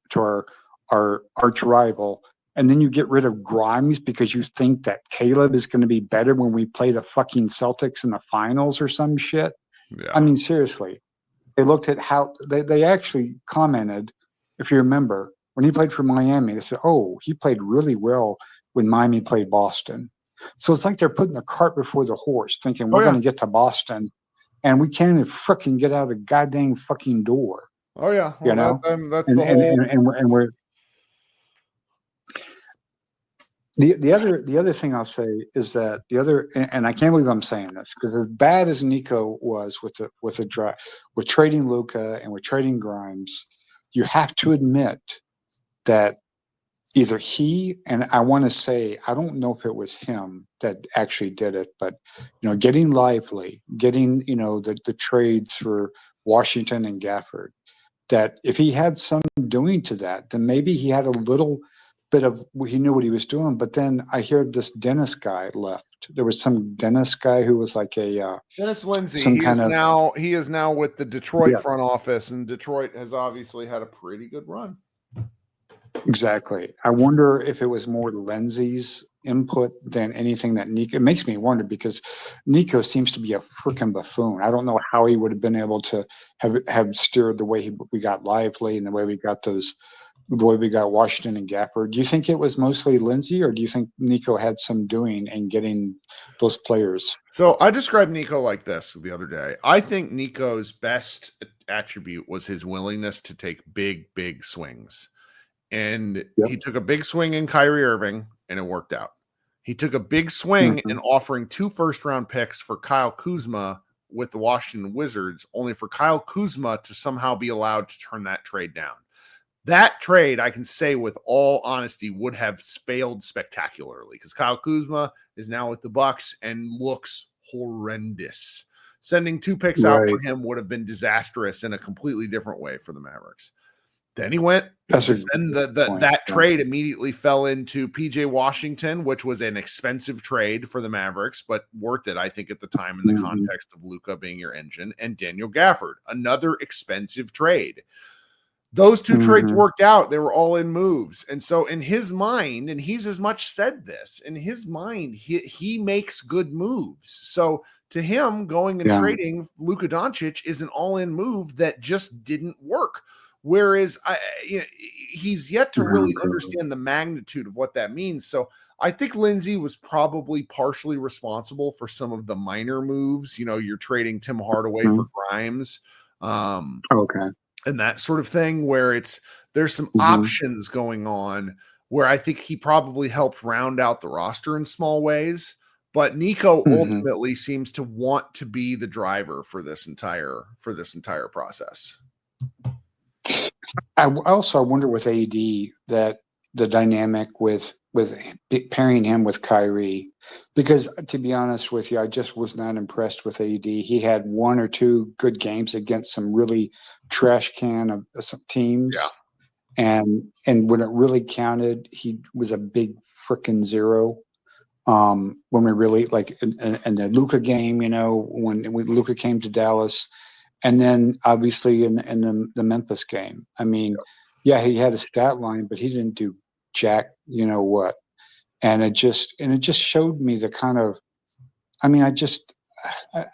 rival, and then you get rid of Grimes because you think that Caleb is going to be better when we play the fucking Celtics in the finals or some shit. Yeah. I mean, seriously, they looked at how they actually commented, if you remember, when he played for Miami, they said, oh, he played really well when Miami played Boston. So it's like they're putting the cart before the horse, thinking we're going to get to Boston, and we can't even frickin' get out of the goddamn fucking door. Oh yeah. Well, that's and, the whole. And we're the other thing I'll say is that and I can't believe I'm saying this, because as bad as Nico was with trading Luka and with trading Grimes, you have to admit that either he, and I want to say, I don't know if it was him that actually did it, but getting Lively, getting the trades for Washington and Gafford, that if he had some doing to that, then maybe he had a little bit of, he knew what he was doing. But then I hear this Dennis guy left. There was some Dennis guy who was like a Dennis Lindsay. some He kind of he is now with the Detroit front office, and Detroit has obviously had a pretty good run. Exactly. I wonder if it was more Lindsay's input than anything that Nico. It makes me wonder, because Nico seems to be a freaking buffoon. I don't know how he would have been able to have steered the way we got Lively and the way we got Washington and Gafford. Do you think it was mostly Lindsay, or do you think Nico had some doing in getting those players? So I described Nico like this the other day. I think Nico's best attribute was his willingness to take big swings. And he took a big swing in Kyrie Irving, and it worked out. He took a big swing in offering 2 first-round picks for Kyle Kuzma with the Washington Wizards, only for Kyle Kuzma to somehow be allowed to turn that trade down. That trade, I can say with all honesty, would have failed spectacularly, because Kyle Kuzma is now with the Bucks and looks horrendous. Sending 2 picks out for him would have been disastrous in a completely different way for the Mavericks. Then he went. Then that trade immediately fell into PJ Washington, which was an expensive trade for the Mavericks, but worth it, I think, at the time in the context of Luka being your engine, and Daniel Gafford, another expensive trade. Those 2 trades worked out. They were all in moves. And so in his mind, and he's as much said this, in his mind, he makes good moves. So to him, going and trading Luka Doncic is an all-in move that just didn't work. Whereas he's yet to really understand the magnitude of what that means. So I think Lindsay was probably partially responsible for some of the minor moves. You're trading Tim Hardaway for Grimes. And that sort of thing, where there's some options going on, where I think he probably helped round out the roster in small ways. But Nico ultimately seems to want to be the driver for this entire process. I wonder with AD that the dynamic with pairing him with Kyrie, because to be honest with you, I just was not impressed with AD. He had 1 or 2 good games against some really trash can of some teams. Yeah. And when it really counted, he was a big frickin' zero. When we really in the Luka game, when Luka came to Dallas. And then obviously in the Memphis game, I mean, he had a stat line, but he didn't do jack, what. And it just showed me the kind of, I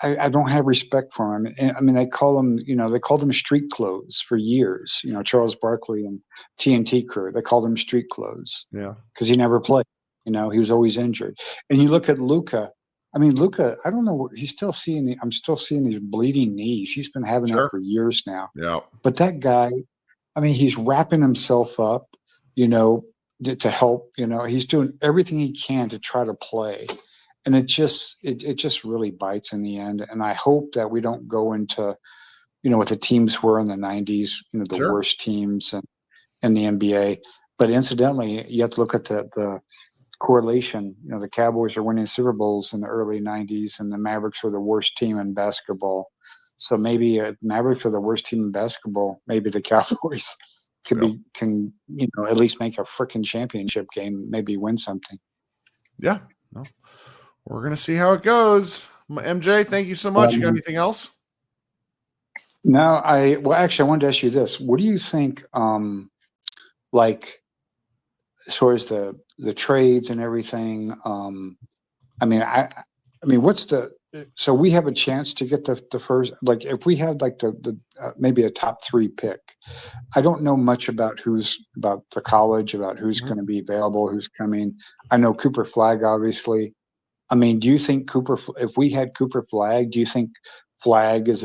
I don't have respect for him. I mean, they called him street clothes for years. Charles Barkley and TNT crew, they called him street clothes. Yeah. Because he never played. He was always injured. And you look at Luka. I mean, Luka, I don't know. I'm still seeing these bleeding knees. He's been having that for years now. Yeah. But that guy, I mean, he's wrapping himself up, to help. He's doing everything he can to try to play. And it just really bites in the end. And I hope that we don't go into, what the teams were in the 90s, the worst teams in the NBA. But incidentally, you have to look at the correlation. The Cowboys are winning Super Bowls in the early 90s, and the Mavericks were the worst team in basketball. So maybe Mavericks are the worst team in basketball. Maybe the Cowboys can at least make a freaking championship game, maybe win something. Yeah. No. We're going to see how it goes. MJ, thank you so much. You got anything else? No, actually, I wanted to ask you this. What do you think, as far as the trades and everything? So we have a chance to get the first, if we had the maybe a top 3 pick. I don't know much about the college, about who's going to be available, who's coming. I know Cooper Flagg, obviously. I mean, do you think if we had Cooper Flagg, do you think Flagg is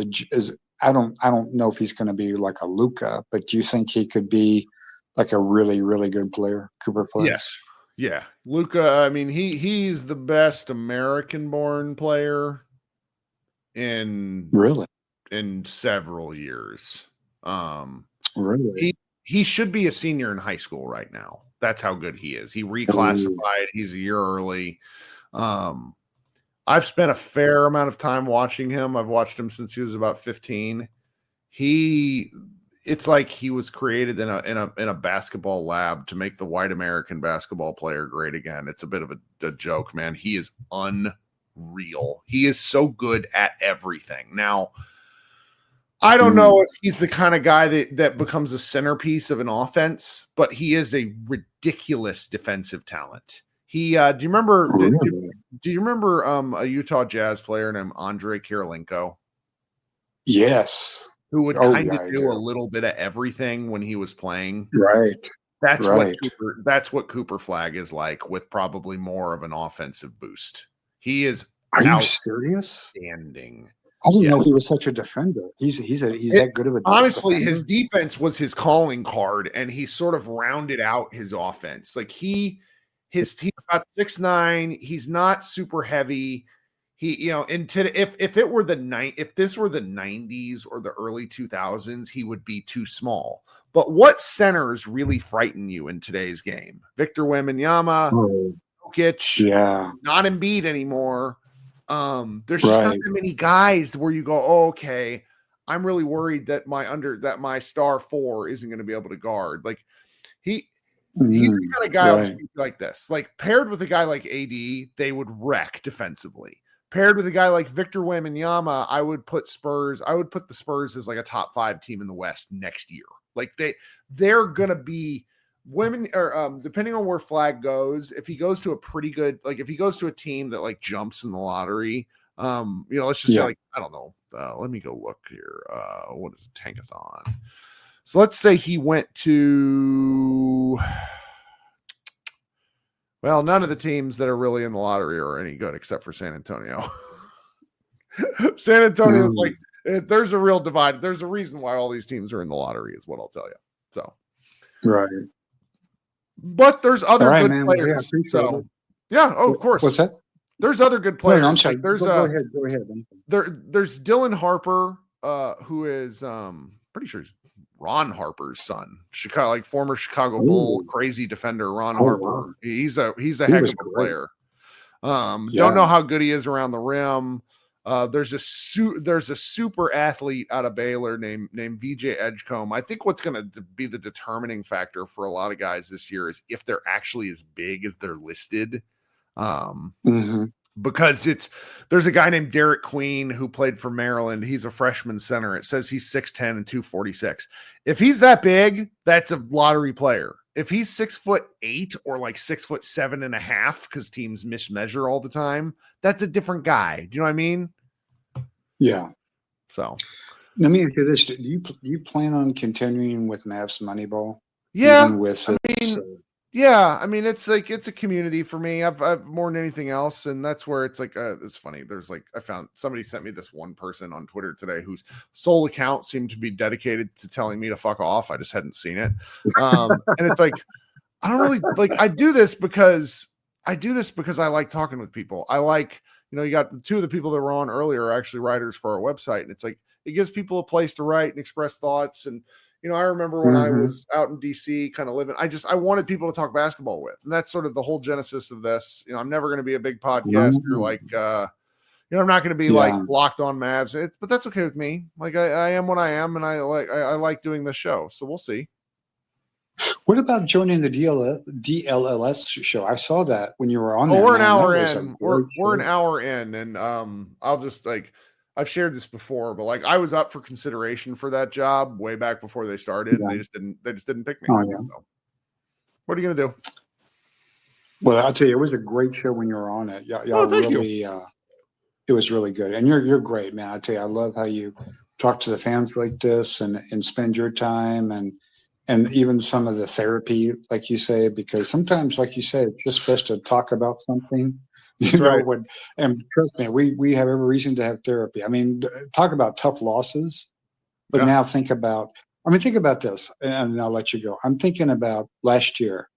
I don't know if he's going to be like a Luka, but do you think he could be like a really, really good player, Cooper Flagg? Yes. Yeah. Luka, I mean, he's the best American-born player in several years. Really? He should be a senior in high school right now. That's how good he is. He reclassified. He's a year early. I've spent a fair amount of time watching him. I've watched him since he was about 15. It's like he was created in a basketball lab to make the white American basketball player great again. It's a bit of a joke, man. He is unreal. He is so good at everything. Now, I don't know if he's the kind of guy that becomes a centerpiece of an offense, but he is a ridiculous defensive talent. He do you remember do you remember a Utah Jazz player named Andre Kirilenko? Yes. Who would kind of do a little bit of everything when he was playing. Right. That's what Cooper Flagg is like, with probably more of an offensive boost. He is Are you serious? Outstanding. I didn't know he was such a defender. He's that good of a defender. Honestly, his defense was his calling card, and he sort of rounded out his offense. Like he's about 6'9". He's not super heavy. If this were the 90s or the early 2000s, he would be too small. But what centers really frighten you in today's game? Victor Wembanyama, Jokic, not Embiid anymore. There's just not that many guys where you go, oh, okay, I'm really worried that my star 4 isn't going to be able to guard. Like he's the kind of guy I would speak like this. Like paired with a guy like AD, they would wreck defensively. Paired with a guy like Victor Wembanyama, I would put the Spurs as like a top 5 team in the West next year. Like they're gonna be women, or depending on where Flagg goes, if he goes to a pretty good, like if he goes to a team that like jumps in the lottery, let's just say like, I don't know. Let me go look here. What is Tankathon? So let's say he went to, well, none of the teams that are really in the lottery are any good except for San Antonio. San Antonio's like, there's a real divide. There's a reason why all these teams are in the lottery, is what I'll tell you. So, but there's other good players. Of course. What's that? There's other good players. No, I'm sorry. There's go ahead. There's Dylan Harper, who is pretty sure he's Ron Harper's son, former Chicago Bull, crazy defender. Ron Harper. Wow. He's a heck of a player. Don't know how good he is around the rim. There's a super athlete out of Baylor named VJ Edgecombe. I think what's going to be the determining factor for a lot of guys this year is if they're actually as big as they're listed. Because there's a guy named Derek Queen who played for Maryland. He's a freshman center. It says he's 6'10" and 246. If he's that big, that's a lottery player. If he's 6'8" or like 6'7.5", because teams mismeasure all the time, that's a different guy. Do you know what I mean? Yeah. So let me ask you this: do you plan on continuing with Mavs Moneyball? yeah, Even with I this, mean, yeah, I mean, it's like it's a community for me. I've more than anything else, and that's where it's like it's funny. There's like I found somebody sent me this one person on Twitter today whose sole account seemed to be dedicated to telling me to fuck off. I just hadn't seen it, and it's like I don't really like. I do this because I like talking with people. I like you got two of the people that were on earlier are actually writers for our website, and it's like it gives people a place to write and express thoughts and. I remember when I was out in DC kind of living, I wanted people to talk basketball with. And that's sort of the whole genesis of this. I'm never going to be a big podcaster like, I'm not going to be like locked on Mavs, but that's okay with me. Like I am what I am. And I like doing this show. So we'll see. What about joining the DLLS show? I saw that when you were on there. We're an hour in. We're an hour in. And I'll just I've shared this before, but like I was up for consideration for that job way back before they started, and they just didn't pick me. Oh yeah. So, what are you gonna do? Well, I'll tell you, it was a great show when you were on it. Y'all really, it was really good, and you're great, man. I tell you, I love how you talk to the fans like this and spend your time and even some of the therapy, like you say, because sometimes, like you say, it's just best to talk about something. And trust me, we have every reason to have therapy. I mean, talk about tough losses, but now think about this, and I'll let you go. I'm thinking about last year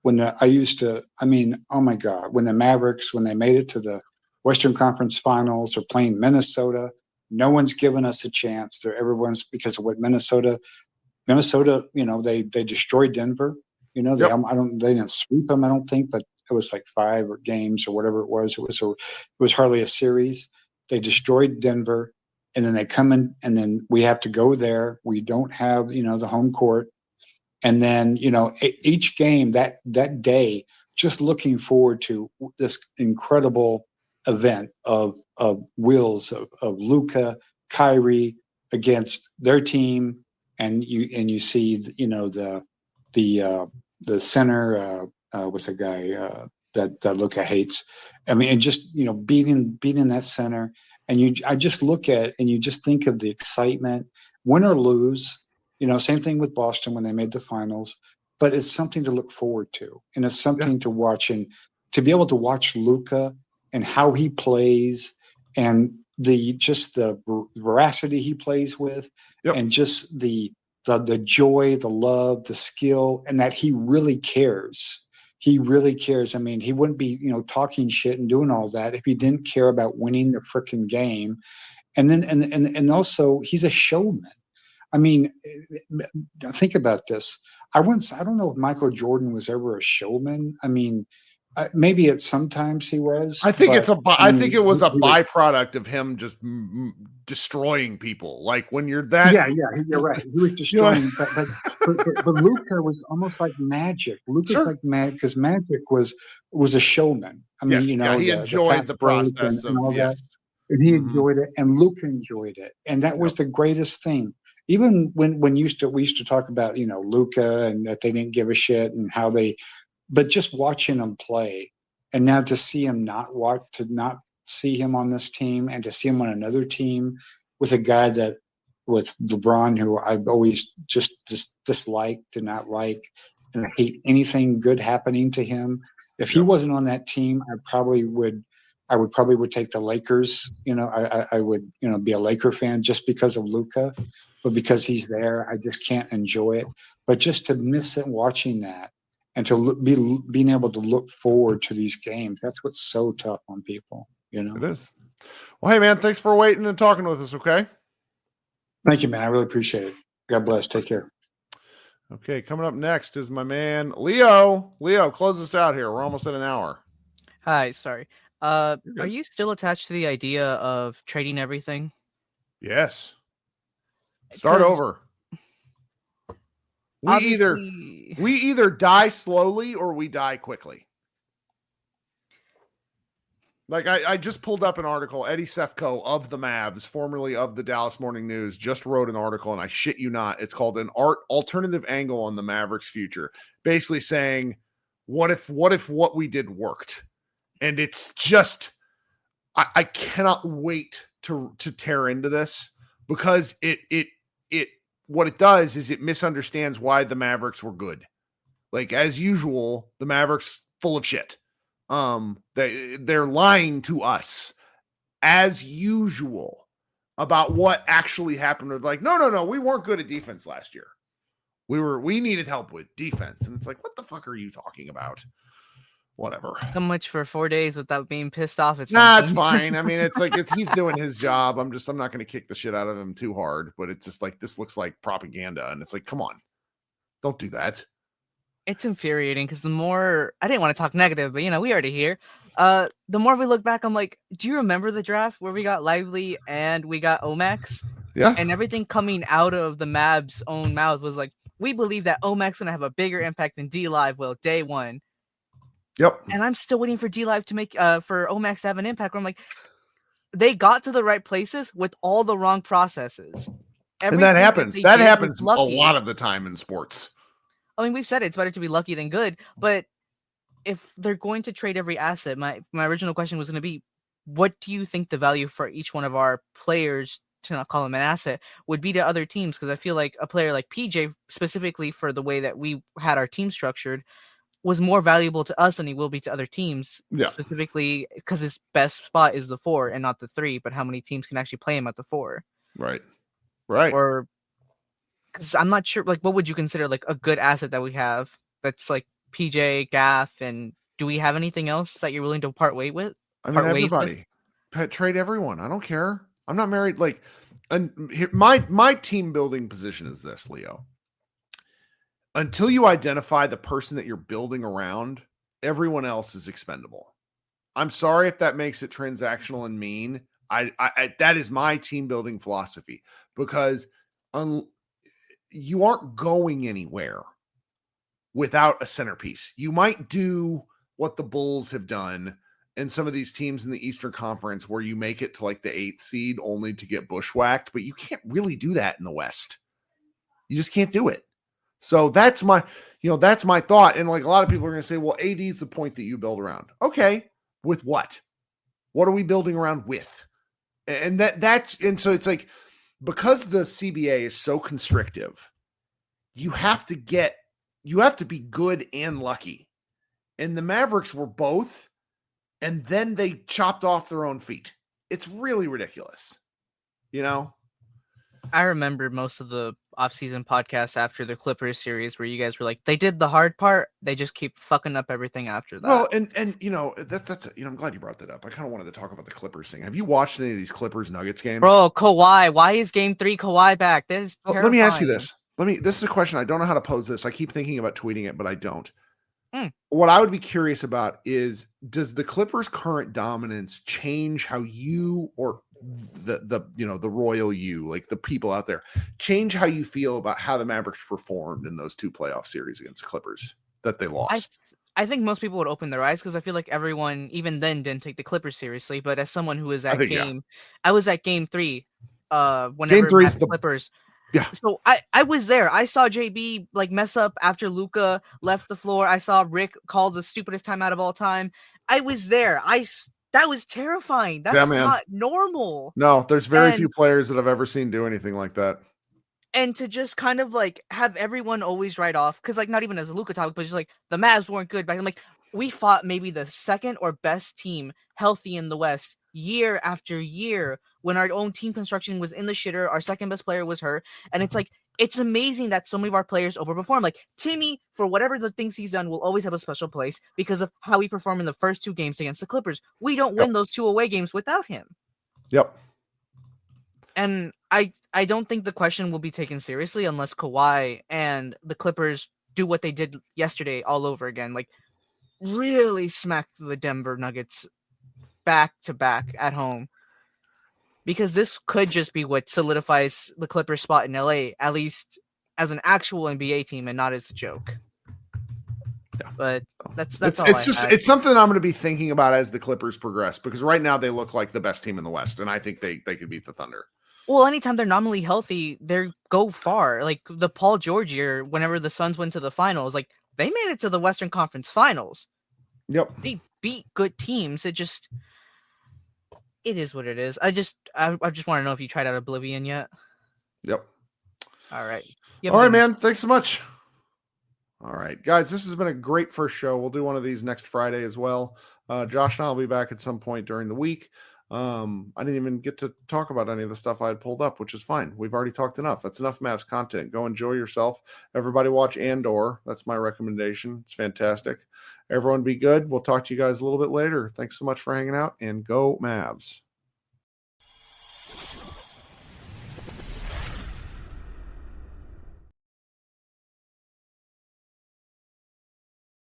when oh my God, when the Mavericks, when they made it to the Western Conference Finals, are playing Minnesota, no one's given us a chance. Everyone's because of what Minnesota, they destroyed Denver. They didn't sweep them, I don't think, but it was like 5 games or whatever it was. It was hardly a series. They destroyed Denver, and then they come in, and then we have to go there. We don't have the home court, and then each game that day, just looking forward to this incredible event of wills of Luka, Kyrie against their team, and you see the center. What's the guy that Luka hates? I mean, and just beating that center, and I just look at it and you just think of the excitement, win or lose. Same thing with Boston when they made the finals, but it's something to look forward to, and it's something to watch, and to be able to watch Luka and how he plays, and the veracity he plays with, and just the joy, the love, the skill, and that he really cares. He really cares. I mean, he wouldn't be, talking shit and doing all that if he didn't care about winning the freaking game. And then, and also he's a showman. I mean, think about this. I don't know if Michael Jordan was ever a showman. I mean, maybe sometimes he was. I think I think it was a byproduct of him just destroying people. Like when you're that. Yeah, you're right. He was destroying, but Luka was almost like magic. Luka's like magic because Magic was a showman. I mean, he enjoyed the process and all that. And he enjoyed it, and Luka enjoyed it, and that was the greatest thing. Even when we used to talk about Luka and that they didn't give a shit and how but just watching him play, and now to see him not see him on this team, and to see him on another team with a guy with LeBron, who I've always just disliked, did not like, and I hate anything good happening to him. If he wasn't on that team, I probably would take the Lakers. I would be a Laker fan just because of Luka, but because he's there, I just can't enjoy it. But just to miss it watching that, and to being able to look forward to these games, that's what's so tough on people. It is. Well, hey man, thanks for waiting and talking with us. Okay. Thank you, man. I really appreciate it. God bless. Take care. Okay, coming up next is my man Leo. Leo, close us out here. We're almost at an hour. Hi, sorry. Are you still attached to the idea of trading everything? Yes. Start over. We either die slowly or we die quickly. Like I just pulled up an article. Eddie Sefko of the Mavs, formerly of the Dallas Morning News, just wrote an article, and I shit you not, it's called An Alternative Angle on the Mavericks Future. Basically saying, what if what we did worked? And it's just, I cannot wait to tear into this because it what it does is it misunderstands why the Mavericks were good. Like as usual, the Mavericks full of shit. They're lying to us as usual about what actually happened. With like, no, we weren't good at defense last year. We needed help with defense, and it's like, what the fuck are you talking about? Whatever. So much for 4 days without being pissed off at Nah, it's something. fine. I mean, it's like he's doing his job. I'm not going to kick the shit out of him too hard, but it's just like this looks like propaganda, and it's like, come on, don't do that. It's infuriating because the more I didn't want to talk negative, but we already hear. The more we look back, I'm like, do you remember the draft where we got Lively and we got Omax? Yeah. And everything coming out of the Mavs' own mouth was like, we believe that Omax gonna have a bigger impact than D Live will day one. Yep. And I'm still waiting for D Live to make for Omax to have an impact. Where I'm like, they got to the right places with all the wrong processes. And that happens. That happens a lot of the time in sports. I mean, we've said it's better to be lucky than good, but if they're going to trade every asset, my original question was going to be, what do you think the value for each one of our players, to not call them an asset, would be to other teams? Because I feel like a player like PJ, specifically for the way that we had our team structured, was more valuable to us than he will be to other teams, specifically because his best spot is the 4 and not the 3, but how many teams can actually play him at the 4? Right. Or because I'm not sure, like, what would you consider like a good asset that we have that's like PJ, Gaff, and do we have anything else that you're willing to part ways with? I mean, everybody. Trade everyone. I don't care. I'm not married. Like, and my team building position is this, Leo. Until you identify the person that you're building around, everyone else is expendable. I'm sorry if that makes it transactional and mean. I that is my team building philosophy, because you aren't going anywhere without a centerpiece. You might do what the Bulls have done and some of these teams in the Eastern Conference where you make it to like the 8th seed only to get bushwhacked, but you can't really do that in the West. You just can't do it. So that's my thought. And like a lot of people are going to say, well, AD is the point that you build around. Okay. With what? What are we building around with? And so it's like, because the CBA is so constrictive, you have to be good and lucky. And the Mavericks were both, and then they chopped off their own feet. It's really ridiculous. I remember most of the off-season podcasts after the Clippers series where you guys were like, they did the hard part, they just keep fucking up everything after that. Well, and that's I'm glad you brought that up. I kind of wanted to talk about the Clippers thing. Have you watched any of these Clippers Nuggets games? Bro, Kawhi, why is game 3 Kawhi back? That is terrifying. Let me ask you this. This is a question. I don't know how to pose this. I keep thinking about tweeting it, but I don't. What I would be curious about is, does the Clippers' current dominance change how you, or the royal you, like the people out there, change how you feel about how the Mavericks performed in those 2 playoff series against the Clippers that they lost? I think most people would open their eyes, because I feel like everyone even then didn't take the Clippers seriously. But as someone who was at I was at game 3. Whenever Game 3 is the Clippers. Yeah. So I was there. I saw JB like mess up after Luka left the floor. I saw Rick call the stupidest timeout of all time. I was there. That was terrifying. That's not normal. No, there's very few players that I've ever seen do anything like that. And to just kind of like have everyone always write off, because like not even as a Luka topic, but just like the Mavs weren't good back. I'm like, we fought maybe the second or best team healthy in the West year after year when our own team construction was in the shitter. Our second best player was hurt. And it's like, it's amazing that so many of our players overperform. Like Timmy, for whatever the things he's done, will always have a special place because of how he performed in the first 2 games against the Clippers. We don't win those 2 away games without him. Yep. And I don't think the question will be taken seriously unless Kawhi and the Clippers do what they did yesterday all over again. Like, really smacked the Denver Nuggets back to back at home, because this could just be what solidifies the Clippers spot in LA, at least as an actual NBA team and not as a joke. Yeah. But that's all. It's something I'm going to be thinking about as the Clippers progress, because right now they look like the best team in the West, and I think they could beat the Thunder. Well, anytime they're nominally healthy, they go far. Like the Paul George year, whenever the Suns went to the finals, like they made it to the Western Conference Finals. Yep. They beat good teams. It just, It is what it is. I just want to know if you tried out Oblivion yet. Yep. All right. All right, man. Thanks so much. All right, guys, this has been a great first show. We'll do one of these next Friday as well. Josh and I will be back at some point during the week. I didn't even get to talk about any of the stuff I had pulled up, which is fine. We've already talked enough. That's enough Mavs content. Go enjoy yourself. Everybody watch Andor. That's my recommendation. It's fantastic. Everyone be good. We'll talk to you guys a little bit later. Thanks so much for hanging out, and go Mavs.